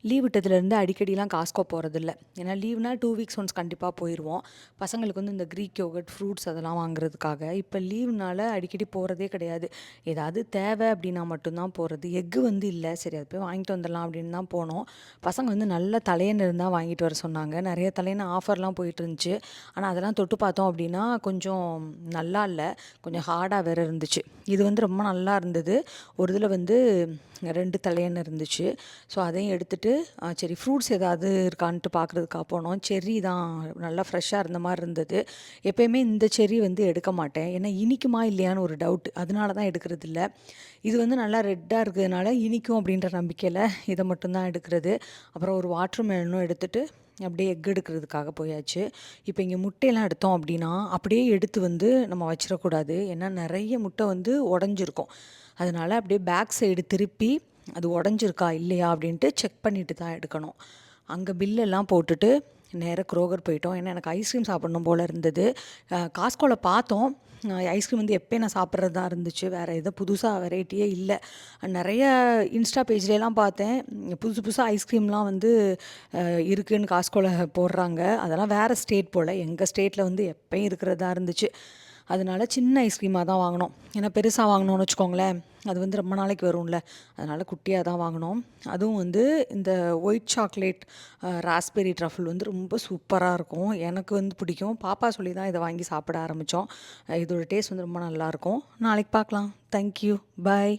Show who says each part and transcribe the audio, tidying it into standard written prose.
Speaker 1: Leave விட்டதுலேருந்து அடிக்கடிலாம் Costco போகிறதில்ல. ஏன்னா லீவ்னா 2 weeks once கண்டிப்பாக போயிடுவோம். பசங்களுக்கு வந்து இந்த க்ரீக் யோகட், ஃப்ரூட்ஸ் அதெல்லாம் வாங்குறதுக்காக. இப்போ லீவ்னால அடிக்கடி போகிறதே கிடையாது. ஏதாவது தேவை அப்படின்னா மட்டும்தான் போகிறது. எக்கு வந்து இல்லை, சரி அது போய் வாங்கிட்டு வந்துடலாம் அப்படின்னு தான் போனோம். பசங்க வந்து நல்ல தலையணை இருந்தால் வாங்கிட்டு வர சொன்னாங்க. நிறைய தலையணை ஆஃபர்லாம் போயிட்டு இருந்துச்சு. ஆனால் அதெல்லாம் தொட்டு பார்த்தோம் அப்படின்னா கொஞ்சம் நல்லா இல்லை, கொஞ்சம் ஹார்டாக வேறு இருந்துச்சு. இது வந்து ரொம்ப நல்லா இருந்தது. ஒரு இதில் வந்து 2 தலையணை இருந்துச்சு. ஸோ அதையும் எடுத்துட்டு சரி ஃப்ரூட்ஸ் ஏதாவது இருக்கான்ட்டு பார்க்குறதுக்காக போனோம். செர்ரி தான் நல்லா ஃப்ரெஷ்ஷாக இருந்த மாதிரி இருந்தது. எப்பயுமே இந்த செர்ரி வந்து எடுக்க மாட்டேன். ஏன்னா இனிக்குமா இல்லையான்னு ஒரு டவுட். அதனால தான் எடுக்கிறதில்ல. இது வந்து நல்லா ரெட்டாக இருக்கிறதுனால இனிக்கும் அப்படின்ற நம்பிக்கையில் இதை மட்டும்தான் எடுக்கிறது. அப்புறம் ஒரு வாட்டர் மெலனும் எடுத்துட்டு அப்படியே எக் எடுக்கிறதுக்காக போயாச்சு. இப்போ இங்கே முட்டையெல்லாம் எடுத்தோம் அப்படின்னா அப்படியே எடுத்து வந்து நம்ம வச்சிடக்கூடாது. ஏன்னா நிறைய முட்டை வந்து உடஞ்சிருக்கும். அதனால அப்படியே பேக் சைடு திருப்பி அது உடஞ்சிருக்கா இல்லையா அப்படின்ட்டு செக் பண்ணிட்டு தான் எடுக்கணும். அங்கே பில்லெல்லாம் போட்டுட்டு நேராக குரோகர் போயிட்டோம். ஏன்னா எனக்கு ஐஸ்கிரீம் சாப்பிடணும் போல் இருந்தது. காஸ்கோவில் பார்த்தோம். ஐஸ்கிரீம் வந்து எப்போயும் நான் சாப்பிட்றது தான் இருந்துச்சு. வேறு எதுவும் புதுசாக வெரைட்டியே இல்லை. நிறைய இன்ஸ்டா பேஜ்லலாம் பார்த்தேன். புதுசு புதுசாக ஐஸ்கிரீம்லாம் வந்து இருக்குதுன்னு காஸ்கோவில் போடுறாங்க. அதெல்லாம் வேறு ஸ்டேட் போல். எங்கள் ஸ்டேட்டில் வந்து எப்போயும் இருக்கிறதா இருந்துச்சு. அதனால சின்ன ஐஸ்கிரீமாக தான் வாங்கினோம். ஏன்னா பெருசாக வாங்கினோன்னு வச்சுக்கோங்களேன், அது வந்து ரொம்ப நாளைக்கு வரும்ல. அதனால் குட்டியாக தான் வாங்கினோம். அதுவும் வந்து இந்த ஒயிட் சாக்லேட் ராஸ்பெரி ட்ரஃபிள் வந்து ரொம்ப சூப்பராக இருக்கும். எனக்கு வந்து பிடிக்கும். பாப்பா சொல்லி தான் இதை வாங்கி சாப்பிட ஆரம்பித்தோம். இதோட டேஸ்ட் வந்து ரொம்ப நல்லாயிருக்கும். நாளைக்கு பார்க்கலாம். தேங்க்யூ. பாய்.